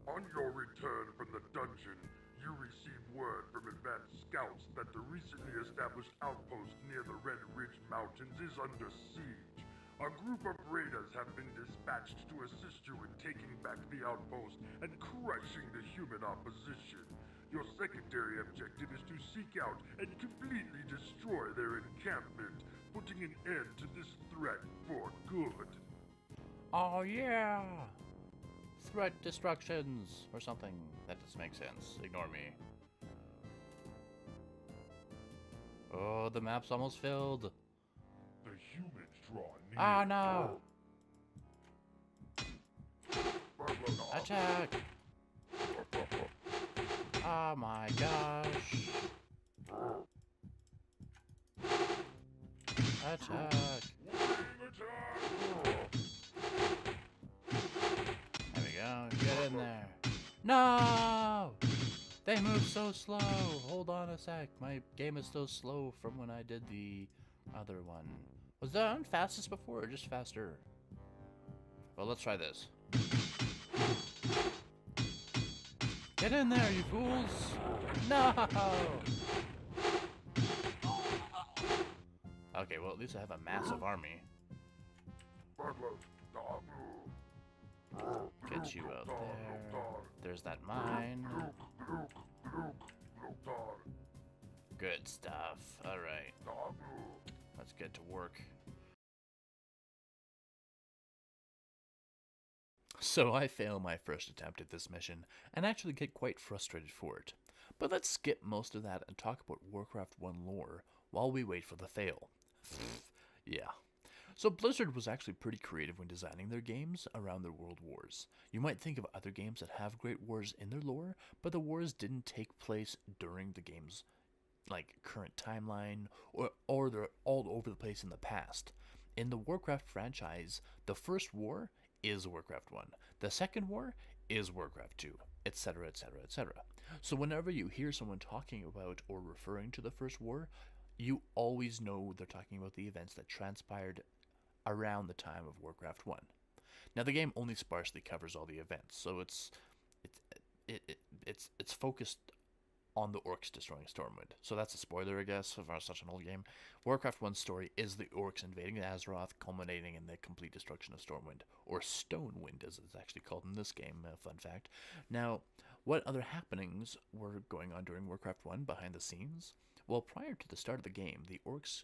On your return from the dungeon, you receive word from advanced scouts that the recently established outpost near the Redridge Mountains is under siege. A group of raiders have been dispatched to assist you in taking back the outpost and crushing the human opposition. Your secondary objective is to seek out and completely destroy their encampment, putting an end to this threat for good. Oh yeah! Threat destructions or something. That doesn't make sense. Ignore me. Oh, the map's almost filled. The humans draw near. Ah, no! Attack! Oh my gosh! Attack! There we go. Get in there. No! They move so slow. Hold on a sec. My game is still slow from when I did the other one. Was that on fastest before or just faster? Well, let's try this. Get in there, you fools! No! Okay, well, at least I have a massive army. Get you out there. There's that mine. Good stuff. Alright. Let's get to work. So I fail my first attempt at this mission, and actually get quite frustrated for it. But let's skip most of that and talk about Warcraft 1 lore while we wait for the fail. Yeah. So Blizzard was actually pretty creative when designing their games around their world wars. You might think of other games that have great wars in their lore, but the wars didn't take place during the game's current timeline, or they're all over the place in the past. In the Warcraft franchise, the first war is Warcraft 1. The second war is Warcraft 2, etc., etc., etc. So whenever you hear someone talking about or referring to the first war, you always know they're talking about the events that transpired around the time of Warcraft 1. Now the game only sparsely covers all the events, so it's focused on the orcs destroying Stormwind. So that's a spoiler, I guess, for such an old game. Warcraft 1's story is the orcs invading Azeroth, culminating in the complete destruction of Stormwind, or Stonewind, as it's actually called in this game, fun fact. Now, what other happenings were going on during Warcraft 1 behind the scenes? Well, prior to the start of the game, the orcs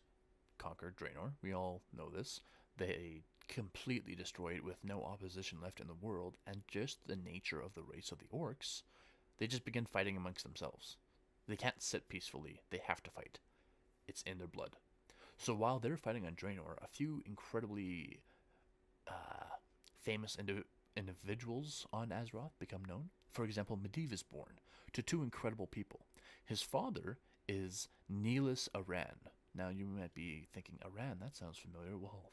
conquered Draenor. We all know this. They completely destroyed it with no opposition left in the world, and just the nature of the race of the orcs, they just begin fighting amongst themselves. They can't sit peacefully. They have to fight. It's in their blood. So while they're fighting on Draenor, a few incredibly famous individuals on Azeroth become known. For example, Medivh is born to two incredible people. His father is Neelis Aran. Now you might be thinking, Aran, that sounds familiar. Well,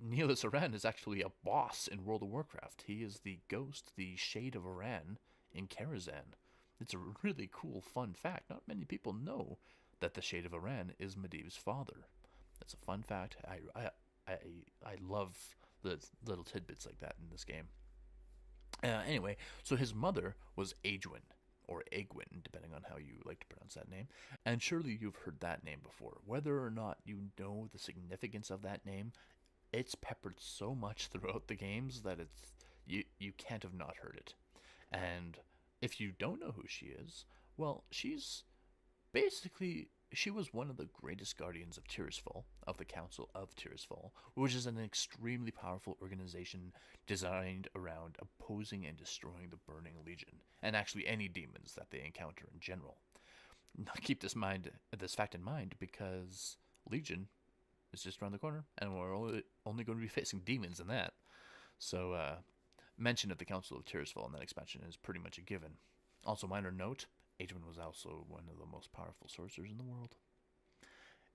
Neelis Aran is actually a boss in World of Warcraft. He is the ghost, the Shade of Aran in Karazhan. It's a really cool, fun fact. Not many people know that the Shade of Aran is Medivh's father. That's a fun fact. I love the little tidbits like that in this game. Anyway, so his mother was Aegwyn, or Egwin, depending on how you like to pronounce that name. And surely you've heard that name before. Whether or not you know the significance of that name, it's peppered so much throughout the games that you can't have not heard it. And if you don't know who she is, well, she was one of the greatest guardians of Tirisfal, of the Council of Tirisfal, which is an extremely powerful organization designed around opposing and destroying the Burning Legion, and actually any demons that they encounter in general. Now, keep this fact in mind, because Legion is just around the corner, and we're only going to be facing demons in that. So, mention of the Council of Tirisfal in that expansion is pretty much a given. Also, minor note, Aegwyn was also one of the most powerful sorcerers in the world.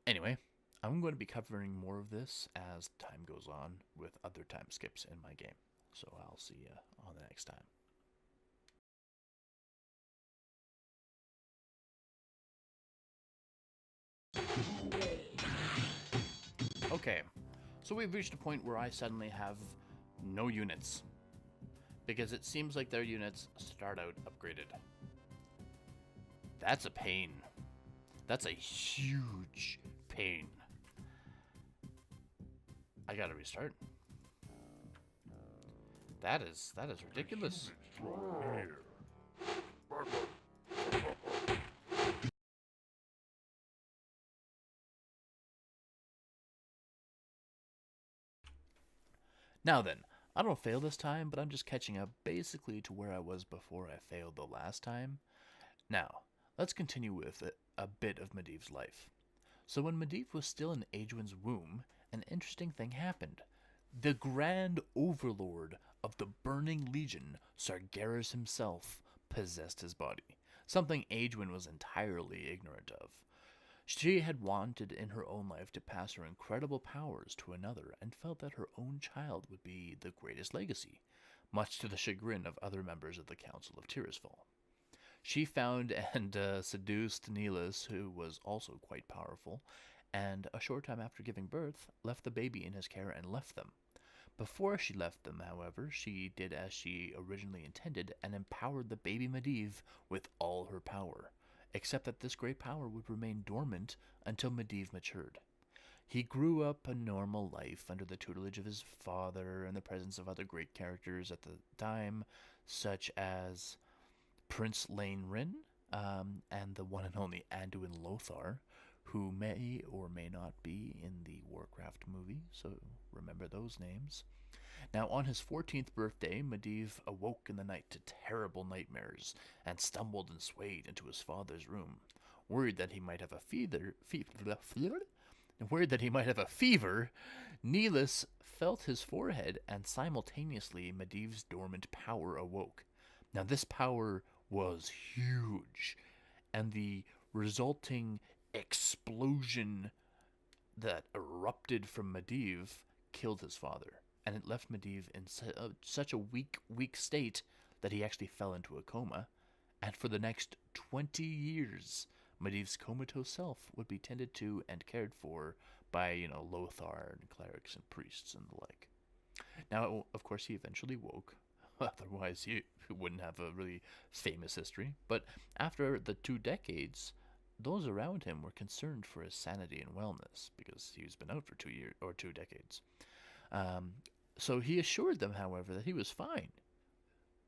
Anyway, I'm going to be covering more of this as time goes on with other time skips in my game. So I'll see you on the next time. Okay, so we've reached a point where I suddenly have no units. because it seems like their units start out upgraded. That's a pain. That's a huge pain. I gotta restart. That is ridiculous. Now then, I don't fail this time, but I'm just catching up basically to where I was before I failed the last time. Now, let's continue with a bit of Medivh's life. So when Medivh was still in Aegwyn's womb, an interesting thing happened. The Grand Overlord of the Burning Legion, Sargeras himself, possessed his body, something Aegwyn was entirely ignorant of. She had wanted in her own life to pass her incredible powers to another and felt that her own child would be the greatest legacy, much to the chagrin of other members of the Council of Tirisfal. She found and seduced Nihilus, who was also quite powerful, and a short time after giving birth, left the baby in his care and left them. Before she left them, however, she did as she originally intended and empowered the baby Medivh with all her power, except that this great power would remain dormant until Medivh matured. He grew up a normal life under the tutelage of his father and the presence of other great characters at the time, such as Prince Laenrin, and the one and only Anduin Lothar, who may or may not be in the Warcraft movie, so remember those names. Now, on his 14th birthday, Medivh awoke in the night to terrible nightmares and stumbled and swayed into his father's room. Worried that he might have a fever, Nihilus felt his forehead, and simultaneously Medivh's dormant power awoke. Now, this power was huge, and the resulting explosion that erupted from Medivh killed his father, and it left Medivh in such a weak state that he actually fell into a coma, and for the next 20 years, Medivh's comatose self would be tended to and cared for by, Lothar and clerics and priests and the like. Now, of course, he eventually woke. Otherwise, he wouldn't have a really famous history. But after the 2 decades, those around him were concerned for his sanity and wellness, because he's been out for 2 decades. So he assured them, however, that he was fine.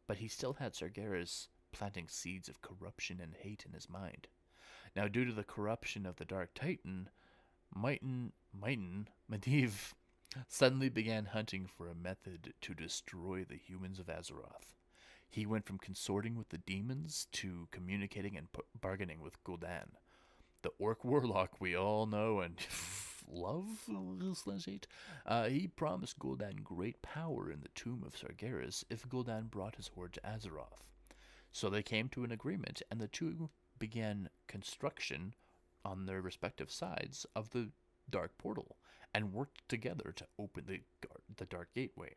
But he still had Sargeras planting seeds of corruption and hate in his mind. Now, due to the corruption of the Dark Titan, Medivh suddenly began hunting for a method to destroy the humans of Azeroth. He went from consorting with the demons to communicating and bargaining with Gul'dan, the orc warlock we all know and love. He promised Gul'dan great power in the tomb of Sargeras if Gul'dan brought his horde to Azeroth. So they came to an agreement, and the two began construction on their respective sides of the Dark Portal, and worked together to open the Dark Gateway.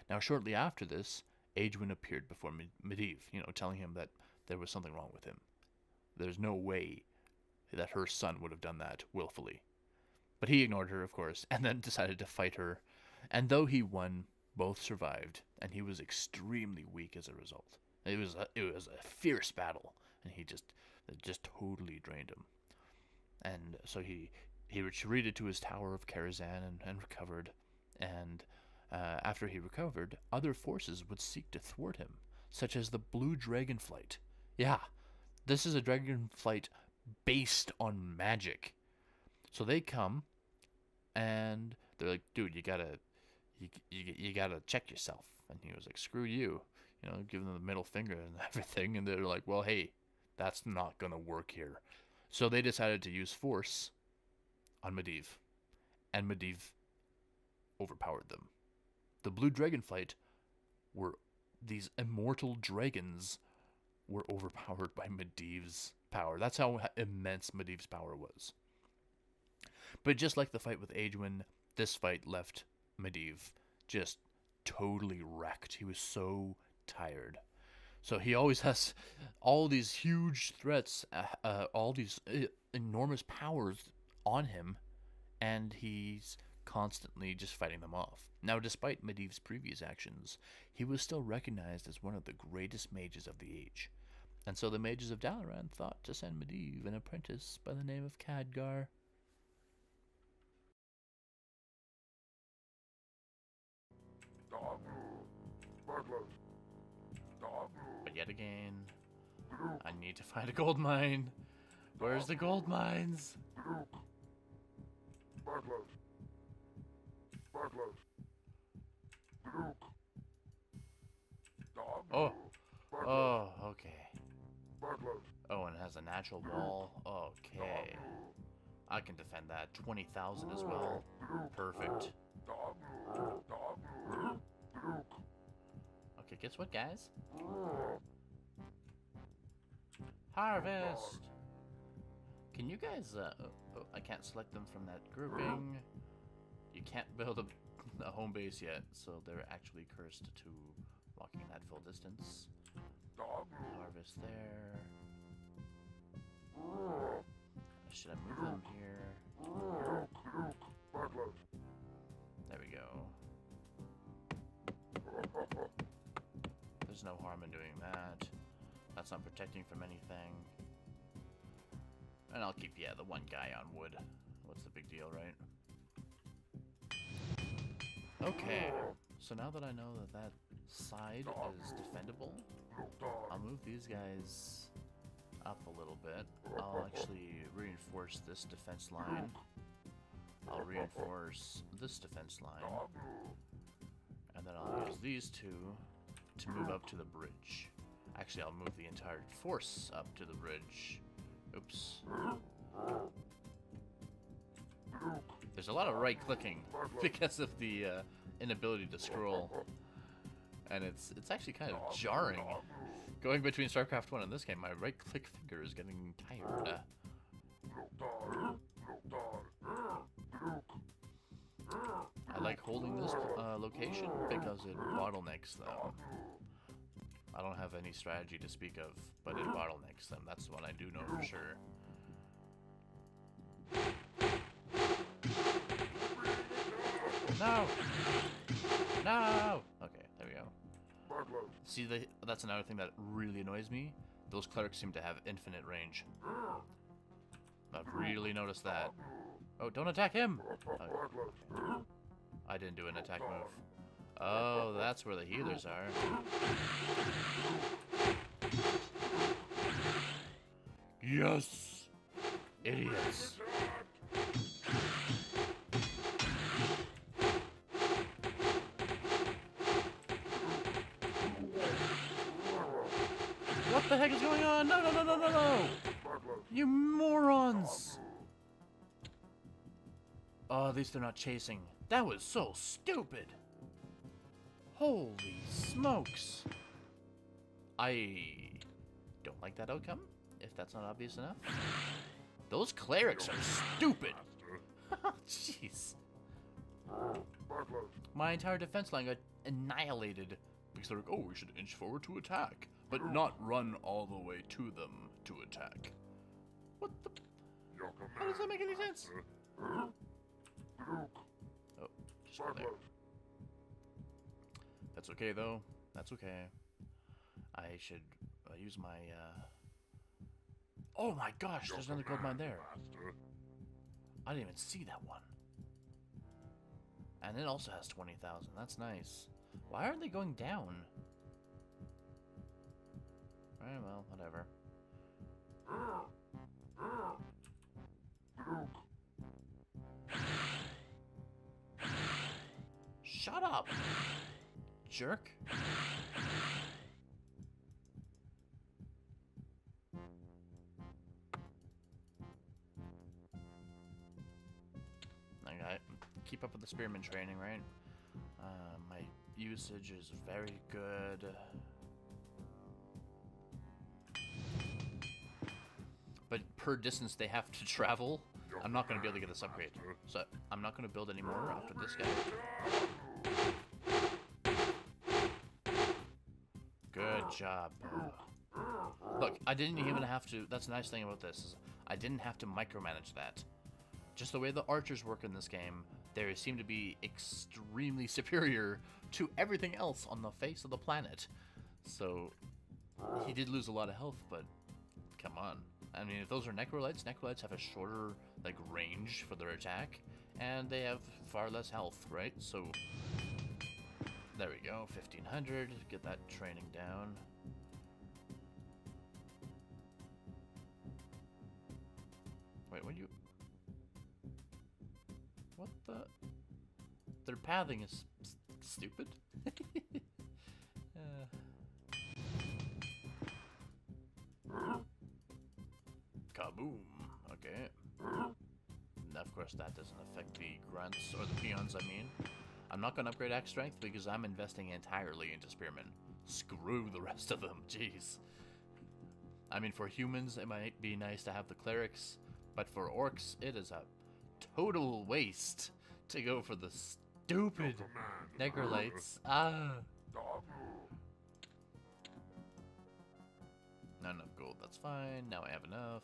Now, shortly after this, Aegwyn appeared before Medivh, telling him that there was something wrong with him. There's no way that her son would have done that willfully. But he ignored her, of course, and then decided to fight her. And though he won, both survived, and he was extremely weak as a result. It was a fierce battle, and it just totally drained him. And so he retreated to his tower of Karazhan and recovered. And after he recovered, other forces would seek to thwart him, such as the Blue Dragonflight. Yeah, this is a dragonflight based on magic. So they come, and they're like, dude, you gotta check yourself. And he was like, screw you, giving them the middle finger and everything. And they're like, well, hey, that's not gonna work here. So they decided to use force on Medivh, and Medivh overpowered them. The Blue Dragonflight were these immortal dragons were overpowered by Medivh's power. That's how immense Medivh's power was. But just like the fight with Aegwyn, this fight left Medivh just totally wrecked. He was so tired. So he always has all these huge threats, all these enormous powers on him, and he's constantly just fighting them off. Now, despite Medivh's previous actions, he was still recognized as one of the greatest mages of the age. And so the mages of Dalaran thought to send Medivh an apprentice by the name of Khadgar. But yet again, I need to find a gold mine. Where's the gold mines? Oh, oh, okay. Oh, and it has a natural wall. Okay. I can defend that. 20,000 as well. Perfect. Okay, guess what, guys? Harvest! Can you guys, I can't select them from that grouping. You can't build a home base yet, so they're actually cursed to walking that full distance. Harvest there. Should I move them here? There we go. There's no harm in doing that. That's not protecting from anything. And I'll keep, yeah, the one guy on wood. What's the big deal, right? Okay. So now that I know that that side is defendable, I'll move these guys up a little bit. I'll actually reinforce this defense line. I'll reinforce this defense line. And then I'll use these two to move up to the bridge. Actually, I'll move the entire force up to the bridge. Oops. There's a lot of right-clicking because of the inability to scroll. And it's actually kind of jarring. Going between StarCraft 1 and this game, my right-click finger is getting tired. I like holding this location because it bottlenecks them. I don't have any strategy to speak of, but it bottlenecks them. That's what I do know for sure. No! No! Okay, there we go. See, that's another thing that really annoys me. Those clerics seem to have infinite range. I've really noticed that. Oh, don't attack him! Okay. I didn't do an attack move. Oh, that's where the healers are. Yes! Idiots. What the heck is going on? No, no, no, no, no, no! You morons! Oh, at least they're not chasing. That was so stupid! Holy smokes! I don't like that outcome, if that's not obvious enough. Those clerics are stupid! Jeez. My entire defense line got annihilated because they're like, oh, we should inch forward to attack, but not run all the way to them to attack. What the? How does that make any sense? Oh, just go there. That's okay, though. That's okay. I should use my, Oh my gosh, there's another gold mine there. I didn't even see that one. And it also has 20,000. That's nice. Why aren't they going down? Alright, well, whatever. Shut up! Jerk. Okay, keep up with the spearman training, right? My usage is very good. But per distance they have to travel, I'm not going to be able to get this upgrade. So I'm not going to build any more after this guy. Good job. Look, I didn't even have to... That's the nice thing about this, is I didn't have to micromanage that. Just the way the archers work in this game, they seem to be extremely superior to everything else on the face of the planet. So he did lose a lot of health, but come on. I mean, if those are necrolytes have a shorter like range for their attack, and they have far less health, right? So there we go, 1500. Get that training down. Wait, what the? Their pathing is stupid. Kaboom. Okay. And of course, that doesn't affect the grunts or the peons. I mean, I'm not going to upgrade axe strength because I'm investing entirely into spearmen. Screw the rest of them. Jeez. I mean, for humans, it might be nice to have the clerics, but for orcs, it is a total waste to go for the stupid necrolytes. Not enough gold, that's fine. Now I have enough.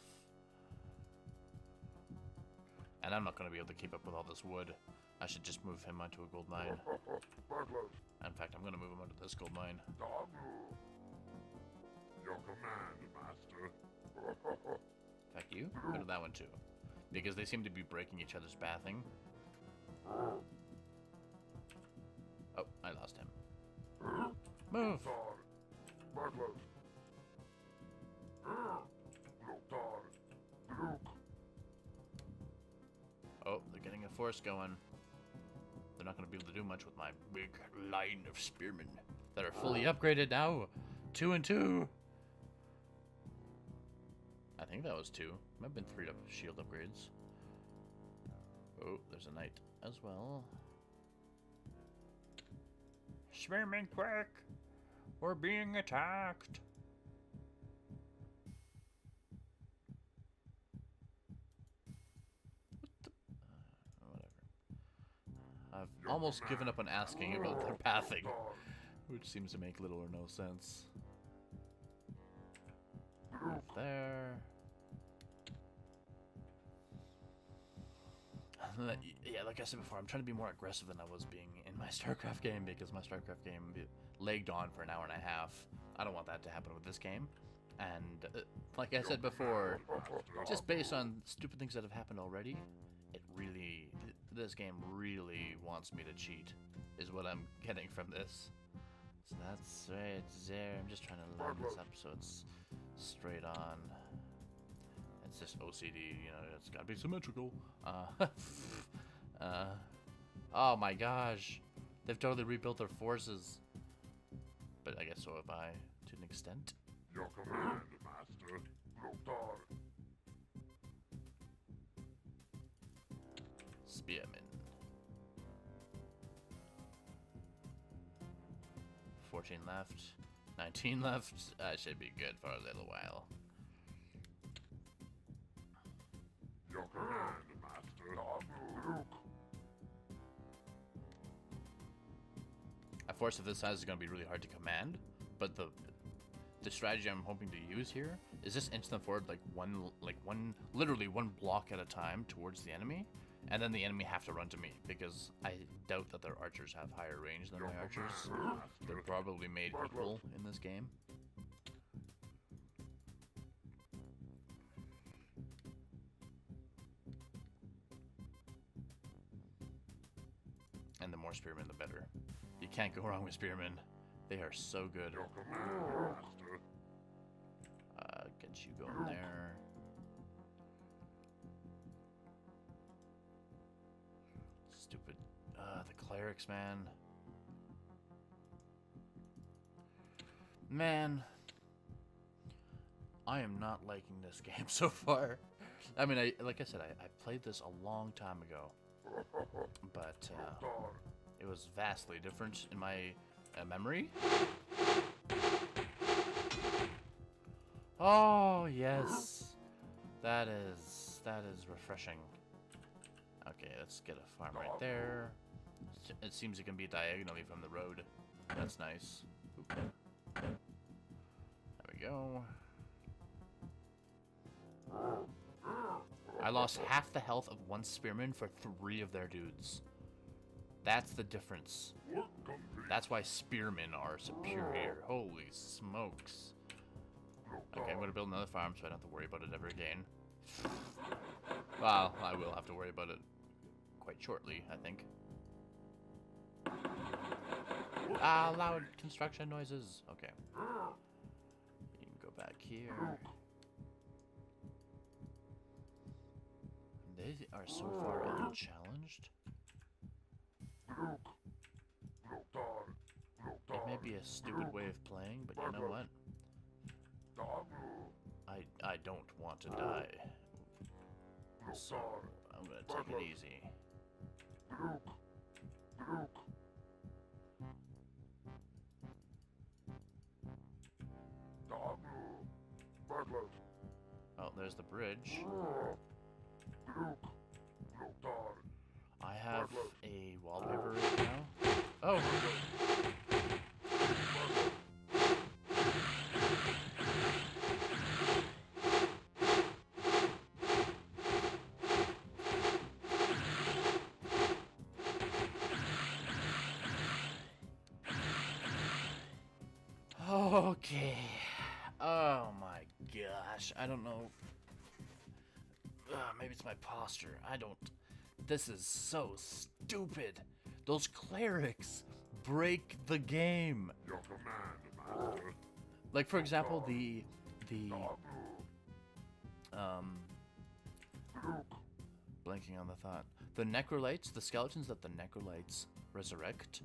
And I'm not going to be able to keep up with all this wood. I should just move him onto a gold mine. In fact, I'm going to move him onto this gold mine. Your command, master. In fact, you? Go to that one too. Because they seem to be breaking each other's bathing. Oh, I lost him. Move! Oh, they're getting a force going. They're not going to be able to do much with my big line of spearmen that are fully upgraded now. 2 and 2. I think that was 2. Might have been 3 shield upgrades. Oh, there's a knight as well. Spearmen, quick! We're being attacked! I've almost given up on asking about their pathing, which seems to make little or no sense. Move there. Yeah, like I said before, I'm trying to be more aggressive than I was being in my StarCraft game, because my StarCraft game lagged on for an hour and a half. I don't want that to happen with this game. And like I said before, just based on stupid things that have happened already, this game really wants me to cheat, is what I'm getting from this. So that's right there. I'm just trying to line this up so it's straight on. It's just OCD, you know, it's gotta be symmetrical. Oh my gosh. They've totally rebuilt their forces. But I guess so have I, to an extent. Your command, master. Lothar. Spearmen. 14 left. 19 left. I should be good for a little while. Your command, master. A force of this size is going to be really hard to command, but the strategy I'm hoping to use here is just inch them forward literally one block at a time towards the enemy, and then the enemy have to run to me, because I doubt that their archers have higher range than my archers. They're probably made equal in this game. And the more spearmen, the better. You can't go wrong with spearmen. They are so good. Get you going there. Stupid. The clerics, man. Man. I am not liking this game so far. I mean, like I said, I played this a long time ago. But it was vastly different in my memory. Oh yes, that is refreshing. Okay, let's get a farm right there. It seems it can be diagonally from the road. That's nice. Oop. There we go. I lost half the health of one spearman for 3 of their dudes. That's the difference. Work complete. That's why spearmen are superior. Holy smokes. Okay, I'm gonna build another farm so I don't have to worry about it ever again. Well, I will have to worry about it quite shortly, I think. Ah, loud construction noises. Okay. You can go back here. They are so far unchallenged. It may be a stupid way of playing, but you know what? I don't want to die. So I'm gonna take it easy. Oh, there's the bridge. I have a wallpaper right now. Oh! Okay. Oh my gosh. I don't know. Maybe it's my posture. I don't. This is so stupid. Those clerics break the game. Your command, Master. Like, for example, the blanking on the thought. The necrolytes, the skeletons that the necrolytes resurrect,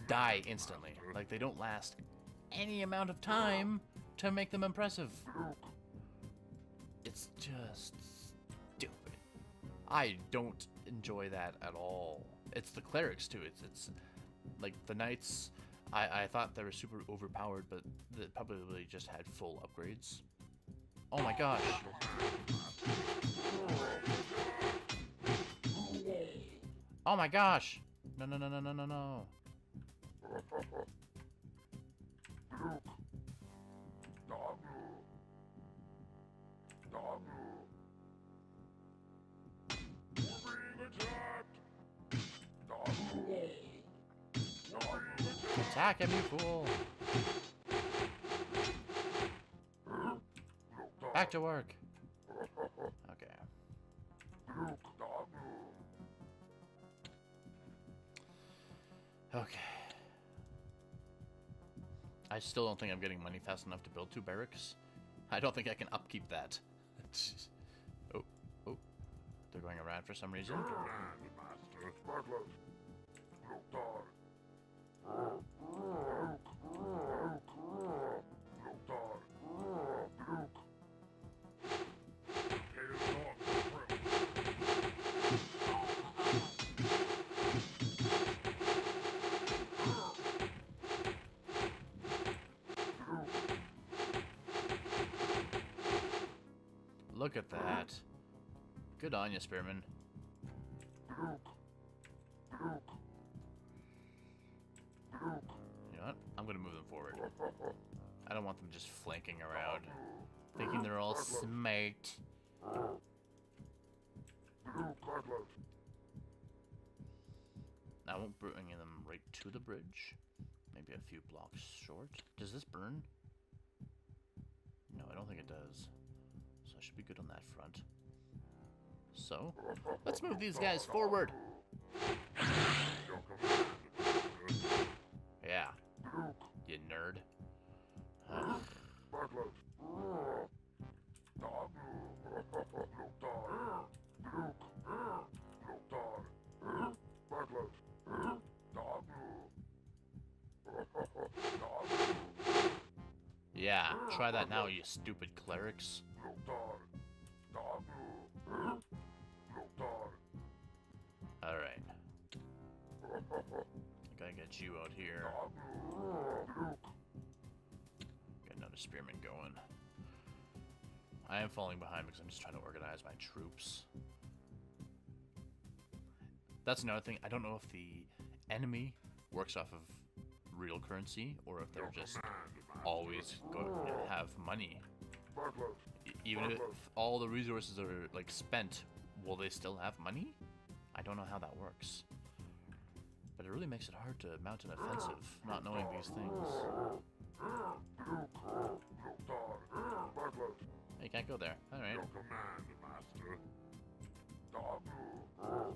die instantly. Like, they don't last any amount of time to make them impressive. It's just stupid. I don't enjoy that at all. It's the clerics too. It's like the knights. I thought they were super overpowered, but they probably just had full upgrades. Oh my gosh. Oh my gosh. No, no, no, no, no, no, no. Attack him, you fool! Back to work. Okay. Okay. I still don't think I'm getting money fast enough to build 2 barracks. I don't think I can upkeep that. Oh, oh. They're going around for some reason. Look at that. Good on you, Spearman. You know what? I'm gonna move them forward. I don't want them just flanking around, thinking they're all smart. I won't bring them right to the bridge. Maybe a few blocks short. Does this burn? No, I don't think it does. So I should be good on that front. So, let's move these guys forward. Yeah, you nerd. Yeah, try that now, you stupid clerics. Alright. Gotta get you out here. Got another spearman going. I am falling behind because I'm just trying to organize my troops. That's another thing. I don't know if the enemy works off of real currency or if they're just always going to have money. Even if all the resources are like spent, will they still have money? I don't know how that works. But it really makes it hard to mount an offensive, not knowing these things. You can't go there. Alright.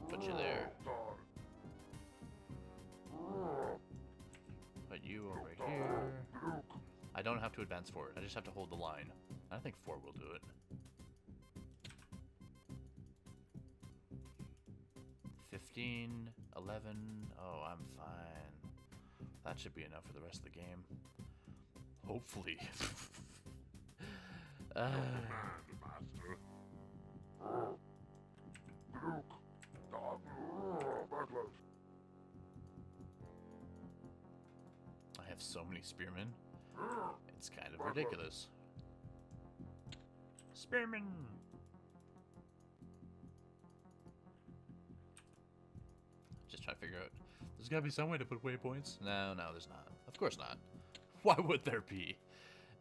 Put you there. Put you over here. I don't have to advance forward. I just have to hold the line. I think 4 will do it. 15, 11. Oh, I'm fine. That should be enough for the rest of the game. Hopefully. I have so many spearmen. It's kind of ridiculous. Spearmen! Just trying to figure out. There's gotta be some way to put waypoints. No, there's not. Of course not. Why would there be?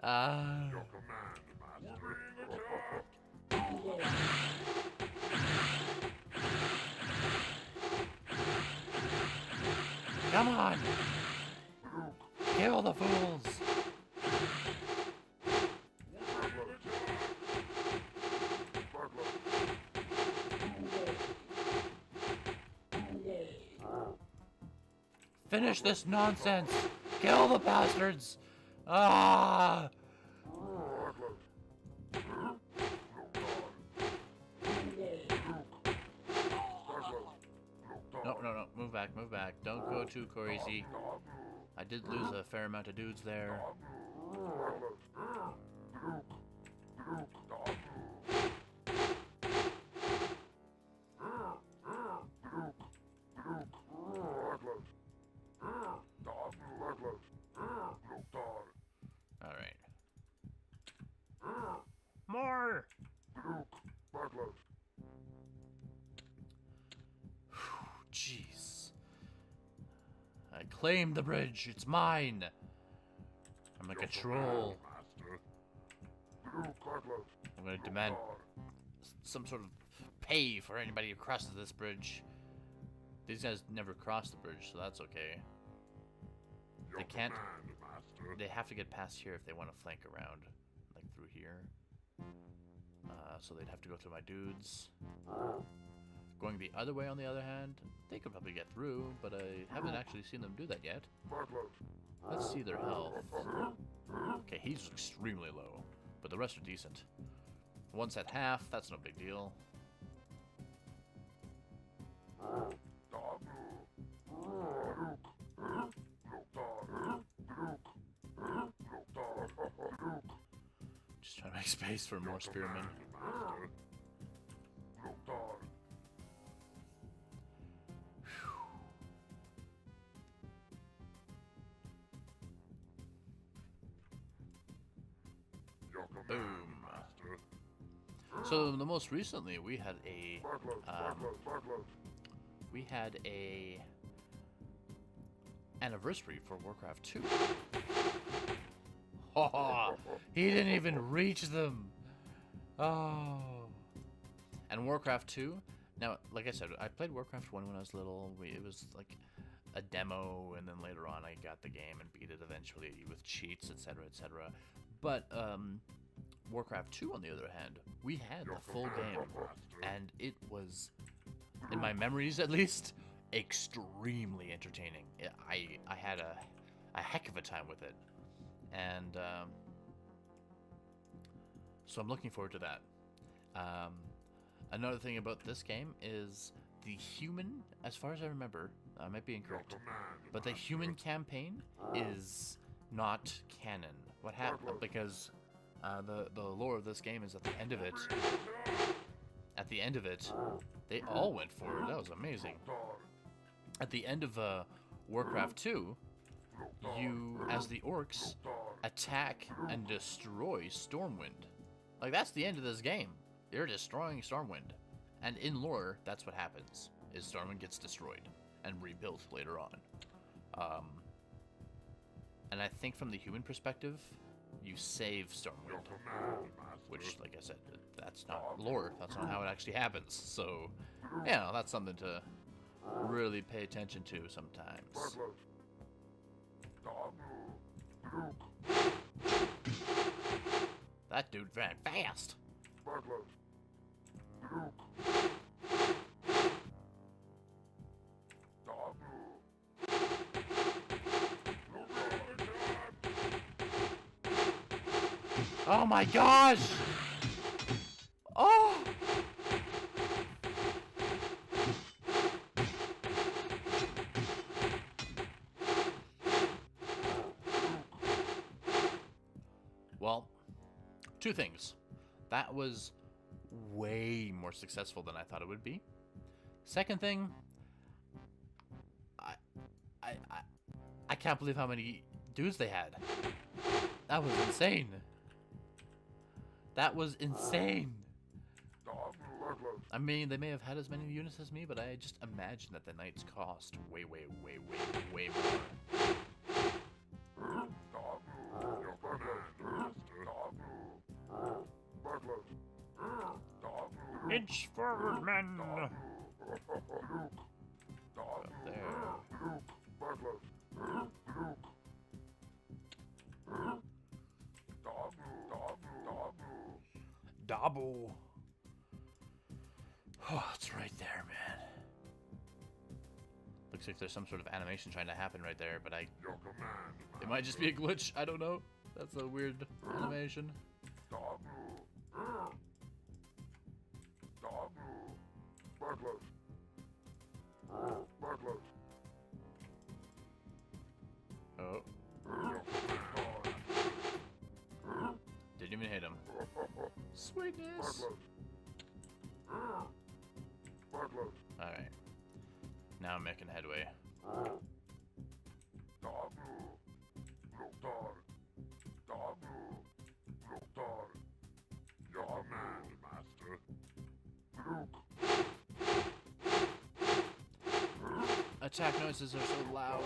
Your command, master. Come on! Kill the fools! Finish this nonsense! Kill the bastards! Ah! No. Move back. Don't go too crazy. I did lose a fair amount of dudes there. Alright. More! Jeez. I claimed the bridge. It's mine. I'm like a troll. I'm gonna demand some sort of pay for anybody who crosses this bridge. These guys never cross the bridge, so that's okay. They can't. They have to get past here if they want to flank around, like through here. So they'd have to go through my dudes. Going the other way, on the other hand, they could probably get through, but I haven't actually seen them do that yet. Let's see their health. Okay, he's extremely low, but the rest are decent. One's at half, that's no big deal. Just trying to make space for more spearmen. Boom. So the most recently we had a anniversary for Warcraft 2. Oh, he didn't even reach them. Oh. And Warcraft 2. Now, like I said, I played Warcraft 1 when I was little. It was like a demo, and then later on I got the game and beat it eventually with cheats, etc., etc. But Warcraft 2, on the other hand, we had the full game, and it was, in my memories at least, extremely entertaining. I had a heck of a time with it, and so I'm looking forward to that. Another thing about this game is the human, as far as I remember, I might be incorrect, but the human campaign is not canon. What happened? Because the lore of this game is at the end of it, they all went for it. That was amazing. At the end of Warcraft 2, you, as the orcs, attack and destroy Stormwind. Like, that's the end of this game. They're destroying Stormwind. And in lore, that's what happens, is Stormwind gets destroyed and rebuilt later on. And I think from the human perspective, you save Stormwind, which, like I said, that's not lore. That's not how it actually happens. So, yeah, that's something to really pay attention to sometimes. That dude ran fast. Oh my gosh! Oh! Well, two things. That was way more successful than I thought it would be. Second thing, I can't believe how many dudes they had. That was insane. That was insane. I mean, they may have had as many units as me, but I just imagine that the knights cost way more. Inch forward, men! Up there. Double. Oh, it's right there, man. Looks like there's some sort of animation trying to happen right there, but it might just be a glitch. I don't know. That's a weird animation. Oh. Didn't even hit him. Sweetness. Alright. Now I'm making headway. Attack noises are so loud.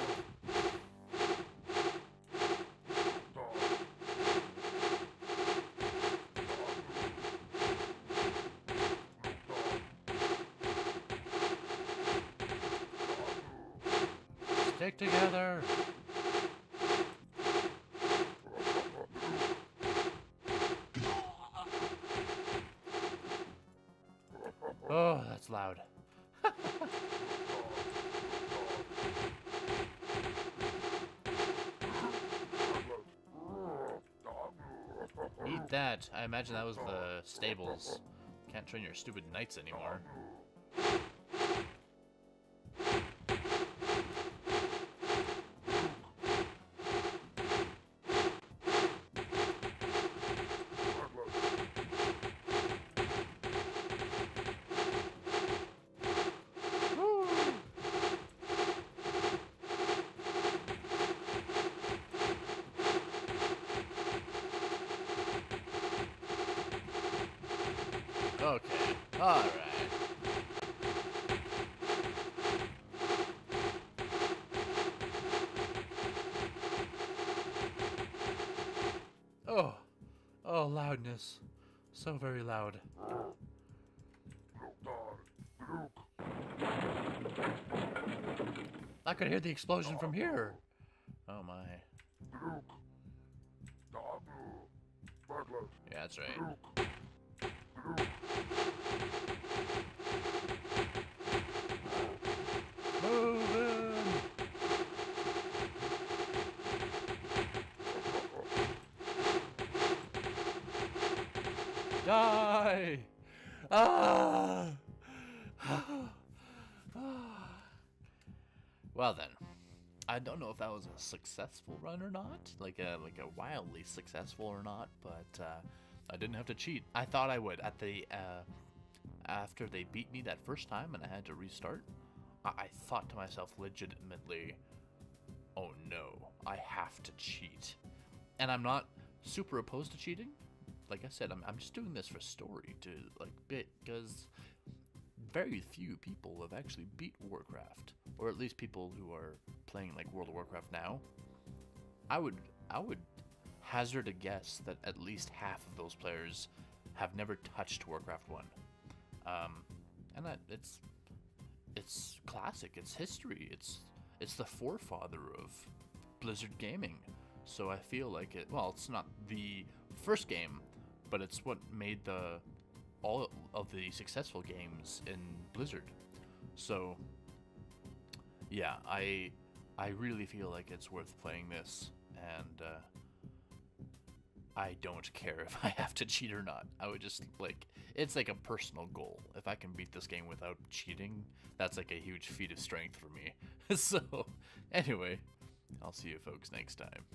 Stick together. Oh, that's loud. Eat that. I imagine that was the stables. Can't train your stupid knights anymore. Okay, alright. Oh, loudness. So very loud. I could hear the explosion from here. Oh my. Yeah, that's right. Moving! Die! Ah! Well then, I don't know if that was a successful run or not, like a wildly successful or not, but I didn't have to cheat. I thought I would at the after they beat me that first time and I had to restart. I thought to myself legitimately, oh no, I have to cheat. And I'm not super opposed to cheating. Like I said, I'm just doing this for story to like bit, because very few people have actually beat Warcraft, or at least people who are playing like World of Warcraft now. I would hazard a guess that at least half of those players have never touched Warcraft 1. And that it's classic. It's history. It's the forefather of Blizzard gaming. So I feel like it. Well, it's not the first game, but it's what made all of the successful games in Blizzard. So yeah, I really feel like it's worth playing this, and I don't care if I have to cheat or not. I would just like, it's like a personal goal. If I can beat this game without cheating, that's like a huge feat of strength for me. So anyway, I'll see you folks next time.